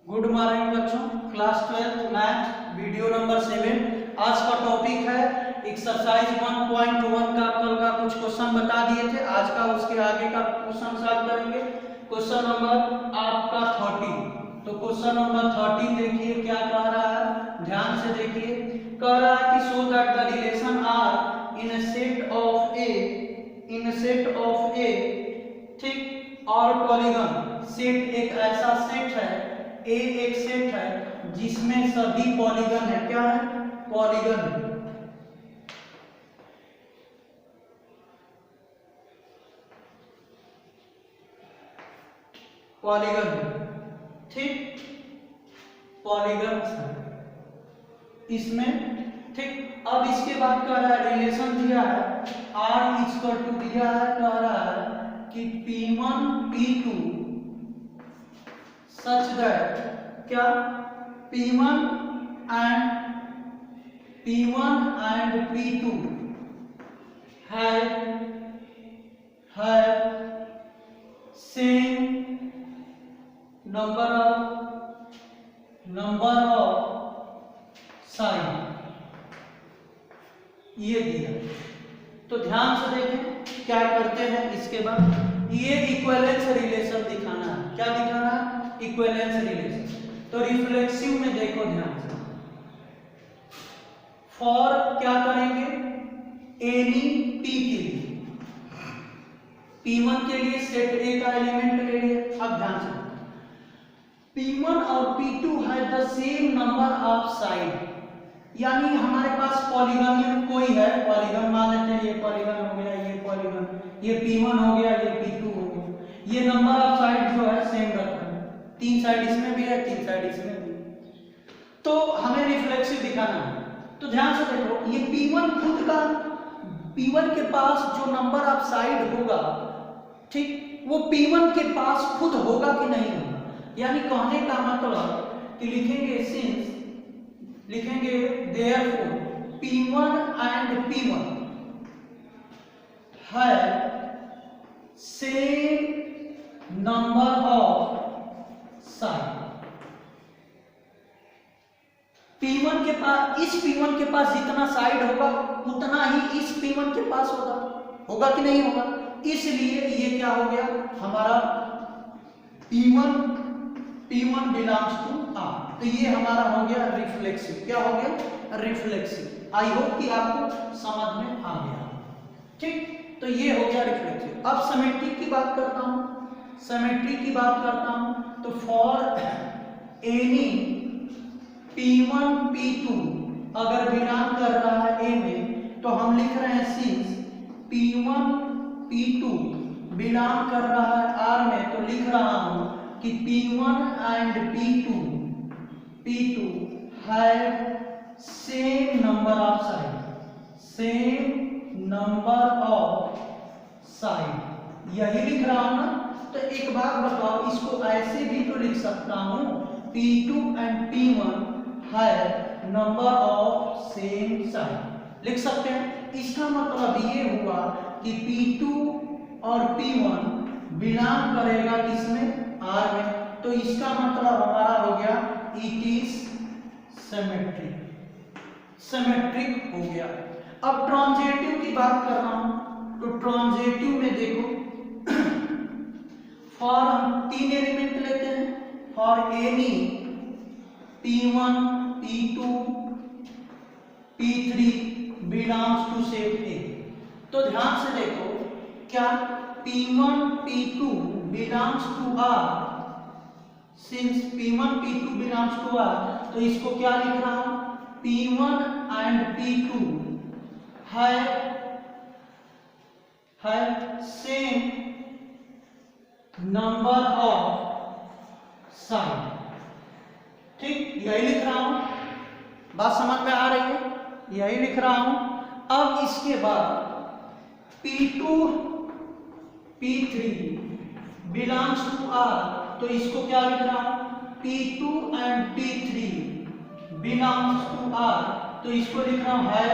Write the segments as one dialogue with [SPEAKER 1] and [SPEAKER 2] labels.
[SPEAKER 1] Good morning बच्चों, class 12 math video number 7। आज का टॉपिक है एक्सरसाइज 1.1 का कल का कुछ क्वेश्चन बता दिए थे। आज का उसके आगे का क्वेश्चन सॉल्व करेंगे। क्वेश्चन नंबर आपका 30। तो क्वेश्चन नंबर 30 देखिए क्या कह रहा है, ध्यान से देखिए। कह रहा है कि show that the relation R in a set of A ठीक और पॉलीगन। सेट एक ऐसा सेट है, ए एक सेट है जिसमें सभी पॉलीगन है। क्या है? पॉलीगन। पॉलीगन ठीक, पॉलीगन है इसमें ठीक। अब इसके बाद कह रहा है रिलेशन दिया है R इक्वल टू दिया है, कह रहा है कि P1 P2 सच दैट क्या P1 and P2 have same number of sign. ये दिया। तो ध्यान से देखें क्या करते हैं। इसके बाद ये इक्विवेलेंस रिलेशन दिखाना है। क्या दिखाना है? Equivalence relation. तो रिफ्लेक्सिव में देखो ध्यान से। फॉर क्या करेंगे? एनी पी के लिए, P1 के लिए सेट ए का एलिमेंट ले लिए। अब ध्यान से P1 और P2 है the same number of side, यानी हमारे पास पॉलीगन कोई है, पॉलीगन मान लेते हैं, ये पॉलीगन हो गया, ये पॉलीगन, ये P1 हो गया, ये P2 हो गया। ये नंबर ऑफ साइड जो है सेम रखा है, 3 साइड इसमें भी है, 3 साइड इसमें भी। तो हमें रिफ्लेक्सिव दिखाना है। तो ध्यान से देखो, ये P1 खुद का, P1 के पास जो नंबर ऑफ साइड होगा ठीक, वो P1 के पास खुद होगा कि नहीं होगा। यानी कहने का मतलब कि लिखेंगे सिंस, लिखेंगे therefore P1 and P1 have same number of side। P1 के पास, इस P1 के पास जितना साइड होगा उतना ही इस P1 के पास होगा कि नहीं होगा। इसलिए ये क्या हो गया हमारा P1 बिलोंग्स टू R। तो ये हमारा हो गया रिफ्लेक्सिव। क्या हो गया? रिफ्लेक्सिव। आई होप कि आपको समझ में आ गया ठीक। तो ये हो गया रिफ्लेक्सिव। अब सिमेट्रिक की बात करता हूं, सिमेट्रिक की बात करता हूं। तो फॉर एनी P1 P2 अगर बिलोंग कर रहा है A में, तो हम लिख रहे हैं सिंस P1 P2 बिलोंग कर रहा है R में, तो लिख रहा हूं कि P1 and P2 have same number of side। यही लिख रहा हूं ना। तो एक बात बताओ, इसको ऐसे भी तो लिख सकता हूं P2 and P1 have number of same side, लिख सकते हैं। इसका मतलब ये हुआ कि P2 और P1 बिलोंग करेगा किसमें? R में। तो इसका मतलब हमारा हो गया इट इज सिमेट्रिक हो गया। अब ट्रांजिटिव की बात कर रहा हूं। तो ट्रांजिटिव में देखो, फॉर हम 3 एलिमेंट लेते हैं। For any P1 P2 P3 belongs to set A. तो ध्यान से देखो, क्या P1 P2 belongs to R। Since P1 P2 belongs to R, तो इसको क्या लिख रहा हूं? P1 and P2 have same number of side ठीक। यही लिख रहा हूं, बात समझ में आ रही है? यही लिख रहा हूं। अब इसके बाद P2 P3 belongs to R, तो इसको क्या लिख रहा हूं? P2 and P3 belongs to R, तो इसको लिख रहा हूं है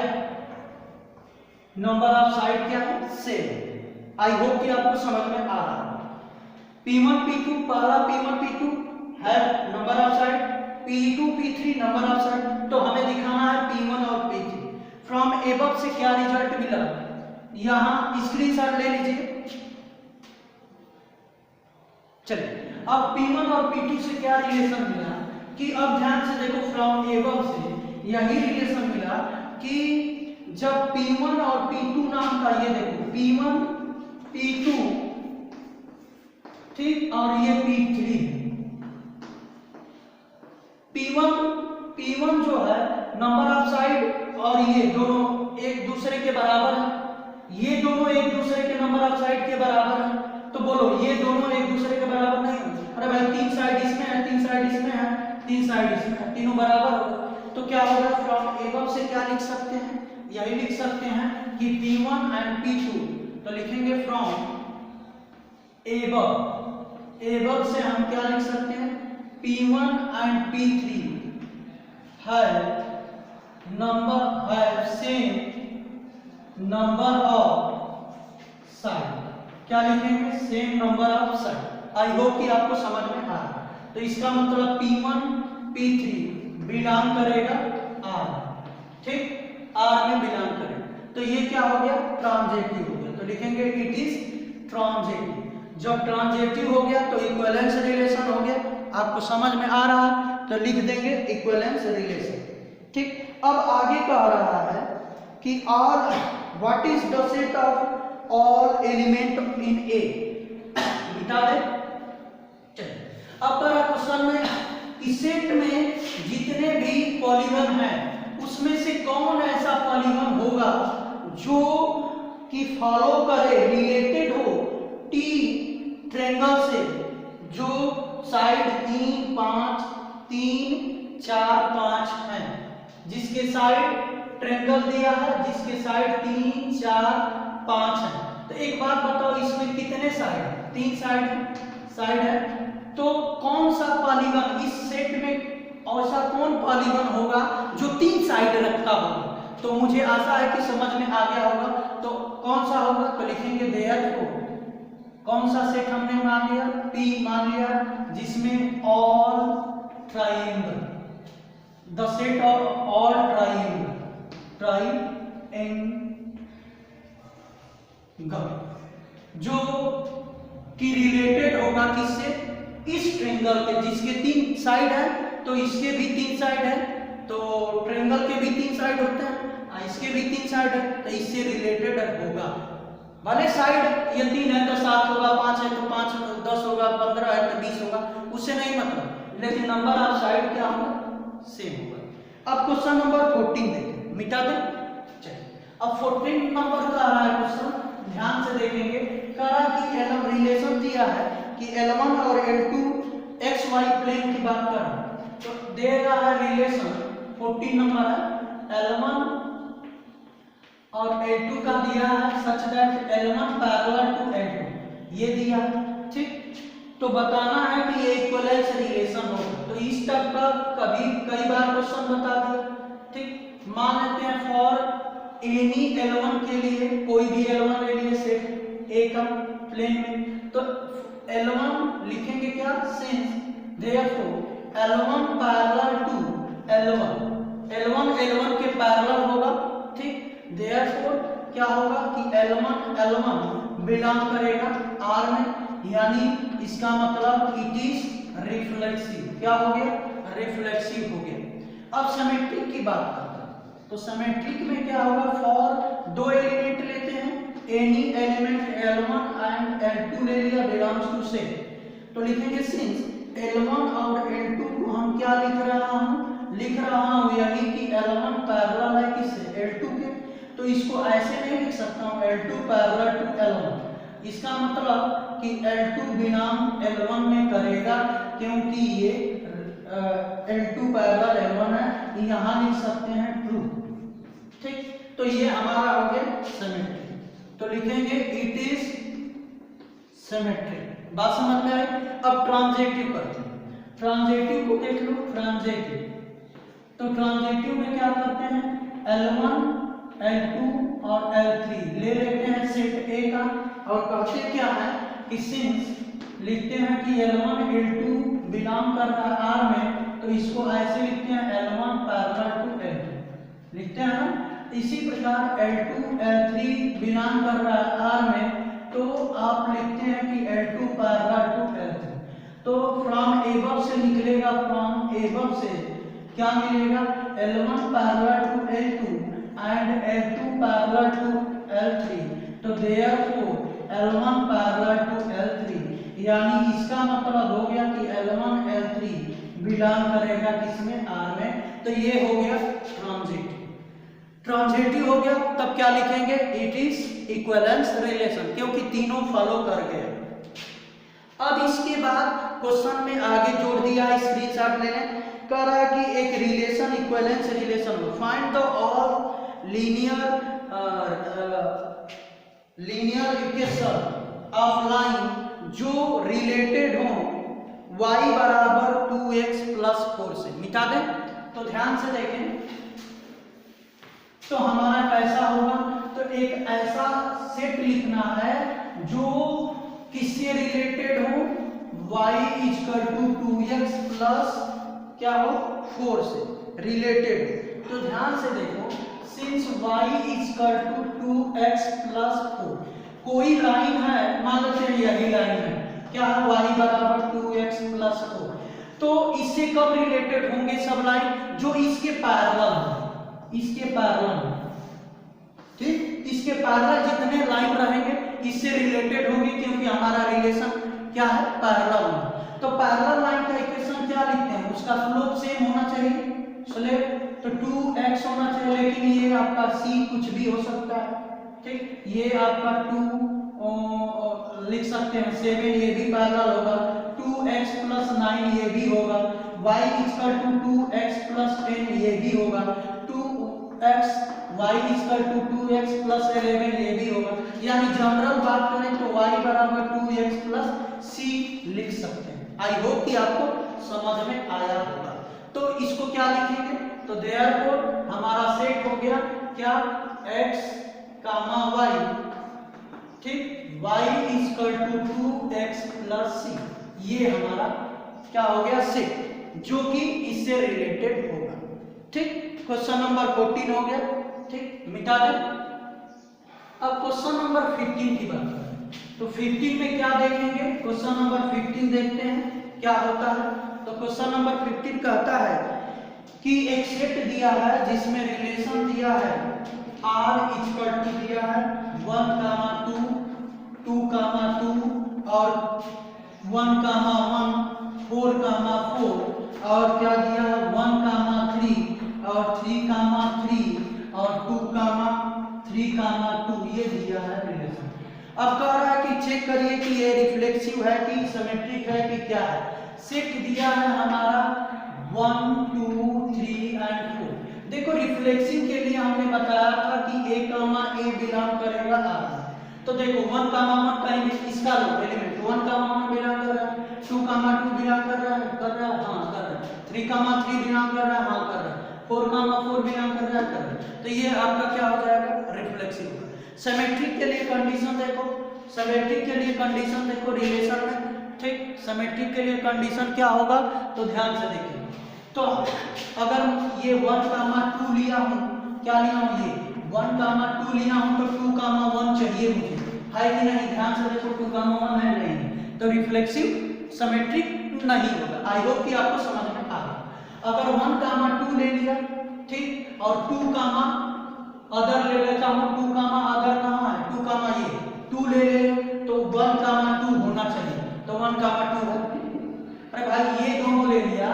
[SPEAKER 1] नंबर ऑफ साइड क्या है? सेम। आई होप कि आपको समझ में आ रहा है। P1 P2 पहला P1 P2 है number of side P2 P3 number of side, तो हमें दिखाना है P1 और P3। फ्रॉम एबव से क्या रिजल्ट मिला, यहाँ स्क्रीनशॉट ले लीजिए। चलिए अब P1 और P2 से क्या रिलेशन मिला कि अब ध्यान से देखो, फ्रॉम एबव से यही रिलेशन मिला कि जब P1 और P2 नाम का, ये देखो P1 P2 ठीक, और ये P3 P1 जो है नंबर ऑफ साइड, और ये दोनों एक दूसरे के बराबर है, ये दोनों एक दूसरे के नंबर ऑफ साइड के बराबर है। तो बोलो ये दोनों एक दूसरे के बराबर नहीं, अरे भाई तीन साइड इसमें है, तीन साइड इसमें है, तीन साइड इसमें है, तीनों बराबर हो, तो क्या होगा, फ्रॉम एबव से क्या लिख सकते हैं, यही लिख सकते हैं कि P1 एंड P2, तो लिखेंगे फ्रॉम एबव से हम क्या लिख सकते हैं, P1 and P3 have same number of side, क्या लिखेंगे, same number of side. I hope कि आपको समझ में आ रहा है। तो इसका मतलब P1 P3 बिलोंग करेगा R, ठीक, R में बिलोंग करेगा, तो ये क्या हो गया, ट्रांजेक्टिव हो गया, तो लिखेंगे इट इज ट्रांजेक्टिव। जब ट्रांजेक्टिव हो गया तो इक्विवेलेंस रिलेशन हो गया, आपको समझ में आ रहा है तो लिख देंगे इक्विवेलेंस रिलेशन, ठीक। अब आगे कह रहा है कि all what is the set of all element in A, मिटा दे। चलिए अब कह रहा क्वेश्चन में इस सेट में जितने भी पॉलीगन हैं उसमें से कौन ऐसा पॉलीगन होगा जो कि फॉलो करे, रिलेटेड हो टी ट्रायंगल से, जो साइड 3 5 3 4 5 है, जिसके साइड ट्रायंगल दिया है, जिसके साइड 3 4 5 है। तो एक बात बताओ, इसमें कितने साइड, 3 साइड है, तो कौन सा पॉलीगन इस सेट में, ऐसा कौन पॉलीगन होगा जो 3 साइड रखता होगा। तो मुझे आशा है कि समझ में आ गया होगा, तो कौन सा होगा, तो लिखेंगे देयरफॉर, कौन सा सेट हमने मान लिया, P मान लिया, जिसमें all triangle, the set of all triangle जो कि रिलेटेड होगा किससे, इस ट्रायंगल के, जिसके 3 साइड है तो इसके भी 3 साइड है, तो ट्रायंगल के भी 3 साइड होते हैं, इसके भी 3 साइड है, तो इससे रिलेटेड होगा। भले साइड ये 3 है तो 7 होगा, 5 है तो 5, 10 होगा, 15 है तो 20 होगा, उससे नहीं मतलब, लेकिन नंबर ऑफ साइड क्या होगा, सेम होगा। अब क्वेश्चन नंबर 14 देखें, मिटा दें। चलिए अब 14 नंबर का आ रहा है क्वेश्चन, ध्यान से देखेंगे। कह रहा कि रिलेशन दिया है कि L1 और L2 एक्स वाई प्लेन की बात कर रहा है, तो दे रहा है रिलेशन 14 नंबर है, L1 और L2 का दिया है such that L1 parallel to L2, ये दिया है, ठीक। तो बताना है कि ये इक्विवेलेंस रिलेशन हो, तो इस टाइप का कई बार क्वेश्चन बता दिया, ठीक। मान लेते हैं फॉर एनी L1 के लिए, कोई भी L1 ले लिए सेट A का प्लेन में, तो L1 लिखेंगे क्या, since therefore L1 parallel to L1 के पैरेलल होगा, ठीक। देयरफॉर क्या होगा कि L1 बिलोंग करेगा R में, यानी इसका मतलब इट इज रिफ्लेक्सिव, क्या हो गया, रिफ्लेक्सिव हो गया। अब सिमेट्रिक की बात करते हैं, तो सिमेट्रिक में क्या होगा, फॉर 2 एलिमेंट लेते हैं, any element L1 and L2 ले लिया, बिलोंग्स टू सेट, तो लिखेंगे सिंस L1 और L2 को हम क्या लिख रहा हूं यही कि L1 पैरेलल है किससे, L2 के, तो इसको ऐसे नहीं लिख सकता हूं L2 पैरेलल टू L1, इसका मतलब कि L2 बिलोंग L1 में करेगा, क्योंकि ये L2 पैरेलल L1 है, यहां लिख सकते हैं ट्रू, ठीक। तो ये हमारा हो गया सिमेट्रिक, तो लिखेंगे इट इज सिमेट्रिक, बात समझ में आई। अब ट्रांजेक्टिव करते हैं, ट्रांजेक्टिव को देख लो, ट्रांजेक्टिव, तो ट्रांजेक्टिव में क्या करते हैं, L1 L2 और L3 ले लेते हैं सेट A का, और कहते क्या है कि सिंस लिखते हैं कि L1 L2 बिलोंग कर रहा है R में, तो इसको ऐसे लिखते हैं L1 पैरेलल टू L2 लिखते हैं ना। इसी प्रकार L2 L3 बिलोंग कर रहा है R में, तो आप लिखते हैं कि L2 पैरेलल टू L3। तो फ्रॉम एबव से निकलेगा, फ्रॉम एबव से क्या मिलेगा, L1 parallel to L2 and L2 parallel to L3। तो therefore L1 parallel to L3, यानी इसका मतलब हो गया कि L1 L3 बिलोंग करेगा किसमें, R में। तो ये हो गया ट्रांजिटिव हो गया। तब क्या लिखेंगे, इट इज इक्विवेलेंस रिलेशन, क्योंकि तीनों फॉलो कर गए। अब इसके बाद क्वेश्चन में आगे जोड़ दिया है, स्क्रीनशॉट लेने, कह रहा है कि एक रिलेशन इक्विवेलेंस रिलेशन हो, find the all linear equation of line जो रिलेटेड हो y बराबर 2x प्लस 4 से। मिटा दें तो ध्यान से देखें, तो हमारा कैसा होगा, तो एक ऐसा सेट लिखना है जो किससे रिलेटेड हो, y equal to 2x plus क्या हो 4 से रिलेटेड। तो ध्यान से देखो, since y equal to 2x plus 4, कोई लाइन है, मान लेते हैं यही लाइन है, क्या है, y बराबर 2x प्लस 4, तो इससे कब रिलेटेड होंगे सब लाइन, जो इसके पैरेलल है, इसके पैरेलल, ठीक, इसके पैरेलल जितने लाइन रहेंगे इससे रिलेटेड होंगे, क्योंकि हमारा रिलेशन क्या है, पैरेलल है। तो पैरेलल लाइन का इक्वेशन क्या लिखते हैं, उसका स्लोप सेम होना चाहिए, स्लोप तो 2x होना चाहिए, लेकिन ये आपका c कुछ भी हो सकता है, ठीक, ये आपका 2 लिख सकते हैं, 7 ये भी पैरेलल होगा, 2x प्लस 9 ये भी होगा, y equal to 2x plus 10 ये भी होगा, 2x y equal to 2x plus 11 ये भी होगा। यानी जनरल बात करें तो y बराबर 2x प्लस c लिख सकते हैं। आई होप कि आपको समझ में आया होगा। तो इसको क्या लिखेंगे, तो देयरफॉर हमारा सेट हो गया क्या, x कामा y, ठीक, y equal to 2x plus c, ये हमारा क्या हो गया सेट, जो कि इससे रिलेटेड होगा, ठीक। क्वेश्चन नंबर 14 हो गया, ठीक, मिटा दें। अब क्वेश्चन नंबर 15 की बात करें, तो 15 में क्या देखेंगे, क्वेश्चन नंबर 15 देखते हैं क्या होता है। तो क्वेश्चन नंबर 15 कहता है कि एक सेट दिया है जिसमें रिलेशन दिया है r इक्वल टू दिया है 1 कामा 2 2 कामा 2 और 1 कामा 1 4 कामा 4 और क्या दिया है 1 कामा 3 और 3 कामा 3 और 2 कामा 3 कामा 2, ये दिया है रिलेशन। अब कह रहा है कि चेक करिए कि ये रिफ्लेक्सिव है कि सिमेट्रिक है कि क्या है। सेट दिया है हमारा 1 2 3 एंड 4। देखो रिफ्लेक्सिव के लिए हमने बताया था कि a कामा a बिलोंग करेगा R। तो देखो 1 कामा 1 कहीं इसका लो एलिमेंट 1 कामा 1 बिलोंग कर रहा है, 2 कामा 2 बिलोंग कर रहा है, हां कर रहा है, 3 कामा 3 बिलोंग कर रहा है, हां कर रहा है, 4 कामा 4 बिलोंग कर रहा है, कर रहा है। तो ये आपका क्या हो जाएगा, रिफ्लेक्सिव। सिमेट्रिक के लिए कंडीशन देखो, सिमेट्रिक के लिए कंडीशन देखो रिलेशन में, ठीक, सिमेट्रिक के लिए कंडीशन क्या होगा, तो ध्यान से देखिए। तो अगर ये 1 कामा 2 लिया हूं, क्या लिया हूं, ये 1 कामा 2 लिया हूं, तो 2 कामा 1 चाहिए मुझे, है कि नहीं, ध्यान से देखो 2 कामा 1 है नहीं, तो रिफ्लेक्सिव सिमेट्रिक नहीं होगा। आई होप कि आपको समझ में आ गया। अगर 1 कामा 2 ले लिया, ठीक, और 2 कामा अदर ले लेता हूं, 2 कामा अदर कहां है, 2 कामा ये 2 ले ले, तो 1 कामा 2 होना चाहिए, तो 1 कामा 2 है। अरे भाई ये दोनों ले लिया,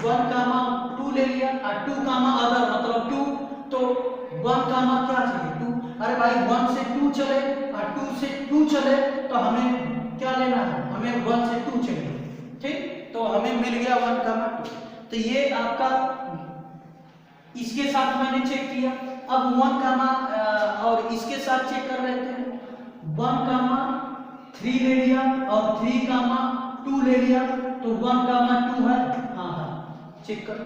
[SPEAKER 1] 1 कामा 2 ले लिया और 2 कामा अदर मतलब 2, तो 1 कामा क्या चाहिए 2। अरे भाई 1 से 2 चले और 2 से 2 चले, तो हमें क्या लेना है, हमें 1 से 2 चाहिए, ठीक, तो हमें मिल गया 1 कामा 2। तो ये आपका इसके साथ मैंने चेक किया। अब 1 कामा और इसके साथ चेक कर लेते हैं, 1 कामा 3 ले लिया और 3 कामा 2 ले लिया, तो 1 कामा 2 है, चेक कर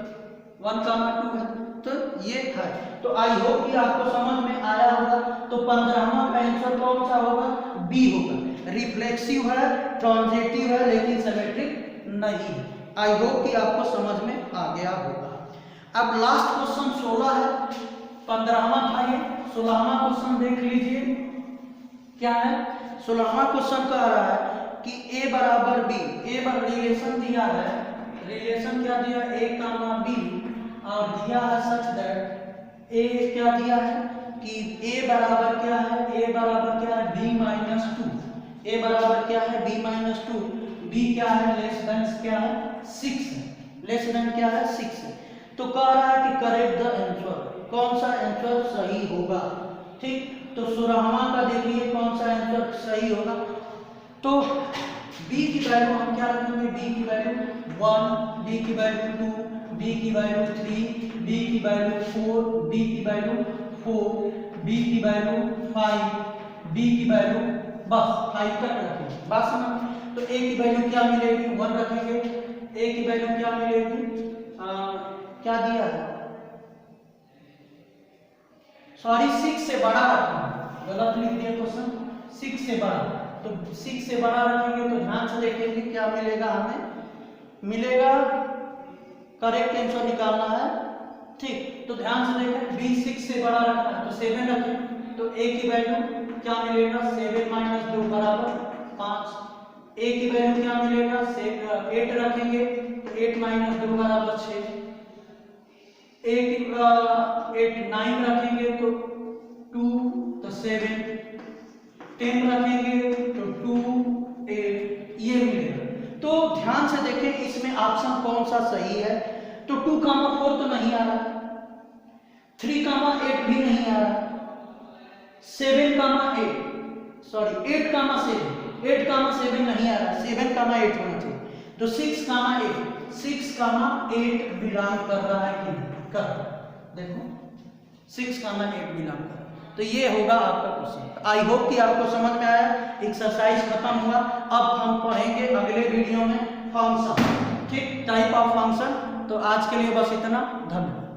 [SPEAKER 1] 1 कामा 2 है, तो ये है। तो आई होप कि आपको समझ में आया होगा। तो 15वां का आंसर कौन सा होगा, बी होगा, रिफ्लेक्सिव है, ट्रांजिटिव है, लेकिन सिमेट्रिक नहीं है। आई होप कि आपको समझ में आ गया होगा। अब लास्ट क्वेश्चन 16 है, 15वां था ये, 16वां क्वेश्चन देख लीजिए क्या है। 16वां क्वेश्चन कह रहा है कि a बराबर b, ए पर रिलेशन दिया है, रिलेशन क्या दिया, a कामा b, और दिया है सच दैट a क्या दिया है कि a बराबर क्या है, a बराबर क्या है b माइनस 2, a बराबर क्या है b माइनस 2, b क्या है लेस देन क्या है 6 है, लेस देन क्या है 6 है। तो कह रहा है कि करेक्ट द आंसर, कौन सा आंसर सही होगा। ठीक, तो 16वां का देखिए कौन सा आंसर सही होगा। तो b की वैल्यू हम क्या रखेंगे, b की वैल्यू 1, b की वैल्यू 2, b की वैल्यू 3, b की वैल्यू 4, b की वैल्यू 4, b की वैल्यू 5, b की वैल्यू बस 5 तक रखेंगे, बस समझ। तो a की वैल्यू क्या मिलेगी 1 रखेंगे, a की वैल्यू क्या मिलेगी क्या दिया है, सॉरी 6 से बड़ा रखना, गलत लिख दिया क्वेश्चन, 6 से बड़ा। तो 6 से बड़ा रखेंगे तो ध्यान से देखेंगे क्या मिलेगा, हमें मिलेगा करेक्ट आंसर निकालना है। ठीक, तो ध्यान से देखें, b 6 से बड़ा रखना है तो 7 रखें, तो a की वैल्यू क्या मिलेगा 7 माइनस 2 बराबर 5, a की वैल्यू क्या मिलेगा 8 रखेंगे तो 8 माइनस 2 बराबर 6, 8 9 रखेंगे तो 2 तो 7, 10 रखेंगे तो 2 8, ये मिलेगा। तो ध्यान से देखें इसमें ऑप्शन कौन सा सही है। तो 2,4 तो नहीं आ रहा, 3,8 भी नहीं आ रहा, 7,8 सॉरी 8,7, 8,7 नहीं आ रहा, 7,8 होना चाहिए। तो 6,8, 6,8 बिलोंग कर रहा है कि नहीं कर रहा है, देखो 6,8 बिलोंग कर रहा है। तो ये होगा आपका क्वेश्चन। आई होप कि आपको समझ में आया, एक्सरसाइज खत्म हुआ। अब हम पढ़ेंगे अगले वीडियो में फंक्शन, ठीक, टाइप ऑफ फंक्शन। तो आज के लिए बस इतना, धन्यवाद।